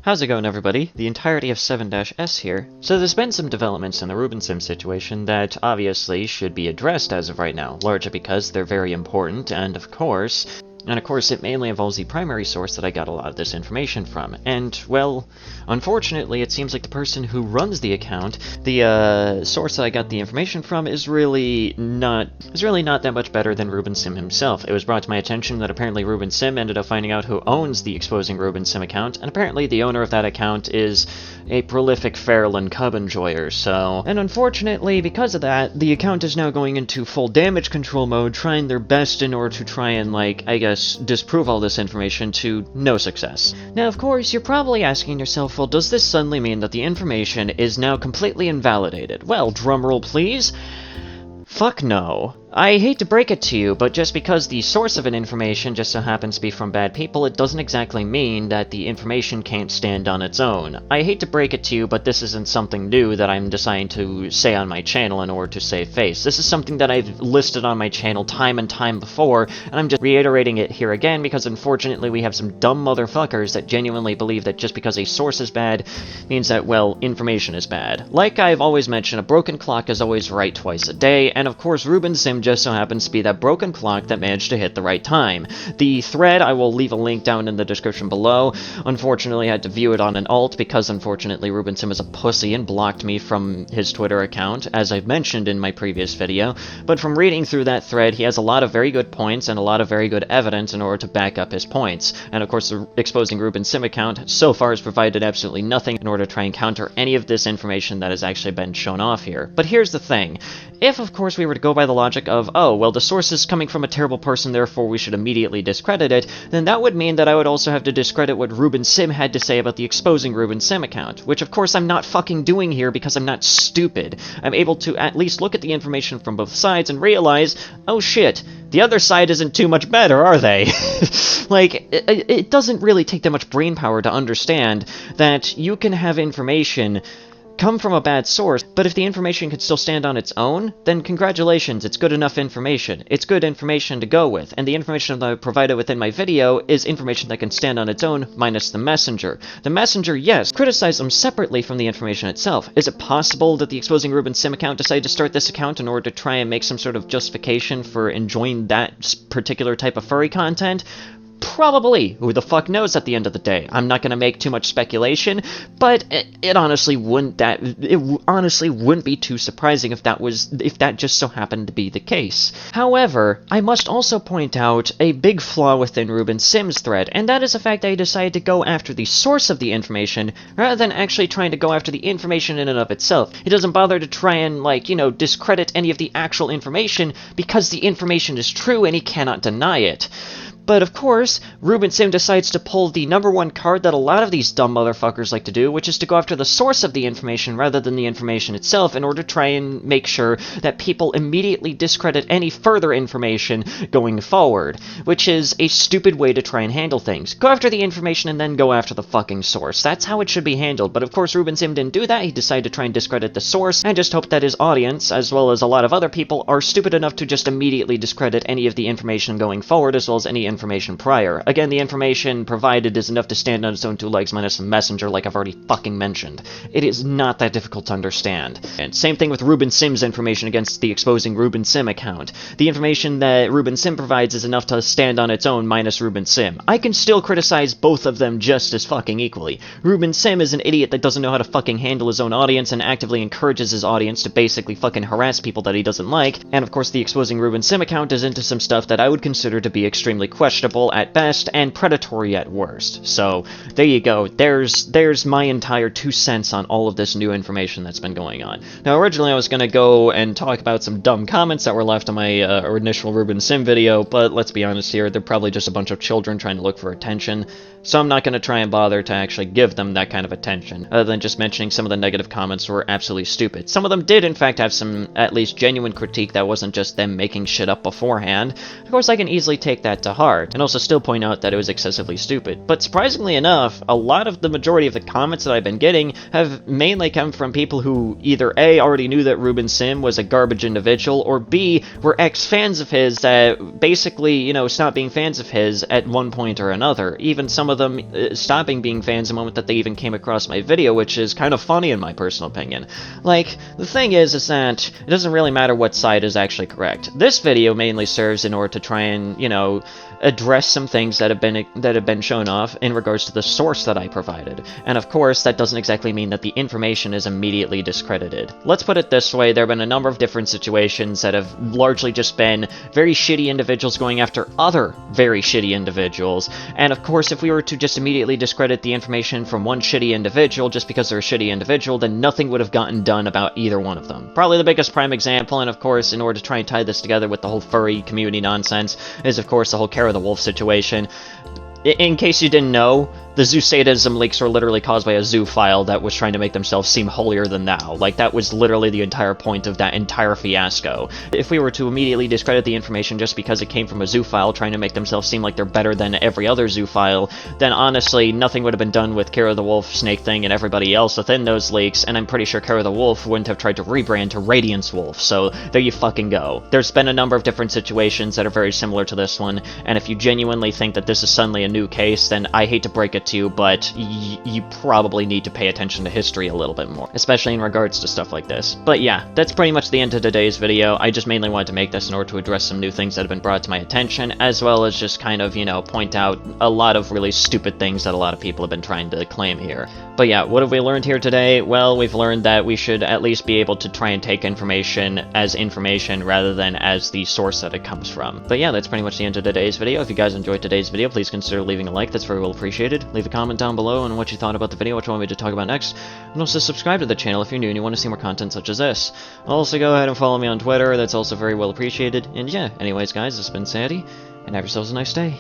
How's it going, everybody? The entirety of 7-S here. So there's been some developments in the Ruben Sim situation that obviously should be addressed as of right now, largely because they're very important, and of course, it mainly involves the primary source that I got a lot of this information from. And, well, unfortunately, it seems like the person who runs the account, the source that I got the information from, is really not that much better than Ruben Sim himself. It was brought to my attention that apparently Ruben Sim ended up finding out who owns the Exposing Ruben Sim account, and apparently the owner of that account is a prolific feral and cub enjoyer, so... And unfortunately, because of that, the account is now going into full damage control mode, trying their best in order to try and, like, I guess, disprove all this information to no success. Now, of course, you're probably asking yourself, well, does this suddenly mean that the information is now completely invalidated? Well, drumroll please. Fuck no. I hate to break it to you, but just because the source of an information just so happens to be from bad people, it doesn't exactly mean that the information can't stand on its own. I hate to break it to you, but this isn't something new that I'm deciding to say on my channel in order to save face. This is something that I've listed on my channel time and time before, and I'm just reiterating it here again because unfortunately we have some dumb motherfuckers that genuinely believe that just because a source is bad means that, well, information is bad. Like I've always mentioned, a broken clock is always right twice a day, and of course Ruben Sim just so happens to be that broken clock that managed to hit the right time. The thread, I will leave a link down in the description below. Unfortunately, I had to view it on an alt because unfortunately Ruben Sim is a pussy and blocked me from his Twitter account, as I've mentioned in my previous video. But from reading through that thread, he has a lot of very good points and a lot of very good evidence in order to back up his points. And of course, the Exposing Ruben Sim account so far has provided absolutely nothing in order to try and counter any of this information that has actually been shown off here. But here's the thing. If, of course, we were to go by the logic of, oh, well, the source is coming from a terrible person, therefore we should immediately discredit it, then that would mean that I would also have to discredit what Ruben Sim had to say about the Exposing Ruben Sim account, which, of course, I'm not fucking doing here because I'm not stupid. I'm able to at least look at the information from both sides and realize, oh shit, the other side isn't too much better, are they? Like, it doesn't really take that much brain power to understand that you can have information come from a bad source, but if the information can still stand on its own, then congratulations, it's good enough information. It's good information to go with, and the information that I provided within my video is information that can stand on its own, minus the messenger. The messenger, yes, criticize them separately from the information itself. Is it possible that the Exposing Ruben Sim account decided to start this account in order to try and make some sort of justification for enjoying that particular type of furry content? Probably. Who the fuck knows at the end of the day? I'm not going to make too much speculation, but it honestly wouldn't be too surprising if that just so happened to be the case. However, I must also point out a big flaw within Ruben Sim's thread, and that is the fact that he decided to go after the source of the information rather than actually trying to go after the information in and of itself. He doesn't bother to try and, like, you know, discredit any of the actual information because the information is true and he cannot deny it. But of course, Ruben Sim decides to pull the #1 card that a lot of these dumb motherfuckers like to do, which is to go after the source of the information rather than the information itself in order to try and make sure that people immediately discredit any further information going forward, which is a stupid way to try and handle things. Go after the information and then go after the fucking source. That's how it should be handled, but of course Ruben Sim didn't do that. He decided to try and discredit the source and just hope that his audience, as well as a lot of other people, are stupid enough to just immediately discredit any of the information going forward, as well as any information prior. Again, the information provided is enough to stand on its own 2 legs minus the messenger, like I've already fucking mentioned. It is not that difficult to understand. And same thing with Ruben Sim's information against the Exposing Ruben Sim account. The information that Ruben Sim provides is enough to stand on its own minus Ruben Sim. I can still criticize both of them just as fucking equally. Ruben Sim is an idiot that doesn't know how to fucking handle his own audience and actively encourages his audience to basically fucking harass people that he doesn't like. And of course the Exposing Ruben Sim account is into some stuff that I would consider to be extremely questionable at best and predatory at worst. So there you go. There's my entire 2 cents on all of this new information that's been going on. Now originally I was going to go and talk about some dumb comments that were left on my initial Ruben Sim video, but let's be honest here, they're probably just a bunch of children trying to look for attention, so I'm not going to try and bother to actually give them that kind of attention, other than just mentioning some of the negative comments were absolutely stupid. Some of them did in fact have some at least genuine critique that wasn't just them making shit up beforehand. Of course I can easily take that to heart. start, and also still point out that it was excessively stupid. But surprisingly enough, a lot of the majority of the comments that I've been getting have mainly come from people who either A, already knew that Ruben Sim was a garbage individual, or B, were ex-fans of his that basically, you know, stopped being fans of his at one point or another. Even some of them stopping being fans the moment that they even came across my video, which is kind of funny in my personal opinion. Like, the thing is that it doesn't really matter what side is actually correct. This video mainly serves in order to try and, you know, address some things that have been shown off in regards to the source that I provided. And of course, that doesn't exactly mean that the information is immediately discredited. Let's put it this way, there have been a number of different situations that have largely just been very shitty individuals going after other very shitty individuals. And of course, if we were to just immediately discredit the information from one shitty individual just because they're a shitty individual, then nothing would have gotten done about either one of them. Probably the biggest prime example, and of course, in order to try and tie this together with the whole furry community nonsense, is of course the whole Kara the Wolf situation. In case you didn't know, the zoo sadism leaks were literally caused by a zoophile that was trying to make themselves seem holier than thou. Like, that was literally the entire point of that entire fiasco. If we were to immediately discredit the information just because it came from a zoophile trying to make themselves seem like they're better than every other zoophile, then honestly, nothing would have been done with Kara the Wolf, Snake Thing, and everybody else within those leaks, and I'm pretty sure Kara the Wolf wouldn't have tried to rebrand to Radiance Wolf, so there you fucking go. There's been a number of different situations that are very similar to this one, and if you genuinely think that this is suddenly a new case, then I hate to break it to you, but you probably need to pay attention to history a little bit more, especially in regards to stuff like this. But yeah, that's pretty much the end of today's video. I just mainly wanted to make this in order to address some new things that have been brought to my attention, as well as just kind of, you know, point out a lot of really stupid things that a lot of people have been trying to claim here. But yeah, what have we learned here today? Well, we've learned that we should at least be able to try and take information rather than as the source that it comes from. But yeah, that's pretty much the end of today's video. If you guys enjoyed today's video, please consider leaving a like. That's very well appreciated. Leave a comment down below on what you thought about the video, what you want me to talk about next, and also subscribe to the channel if you're new and you want to see more content such as this. Also, go ahead and follow me on Twitter. That's also very well appreciated. And yeah, anyways guys, this has been Sadie, and have yourselves a nice day.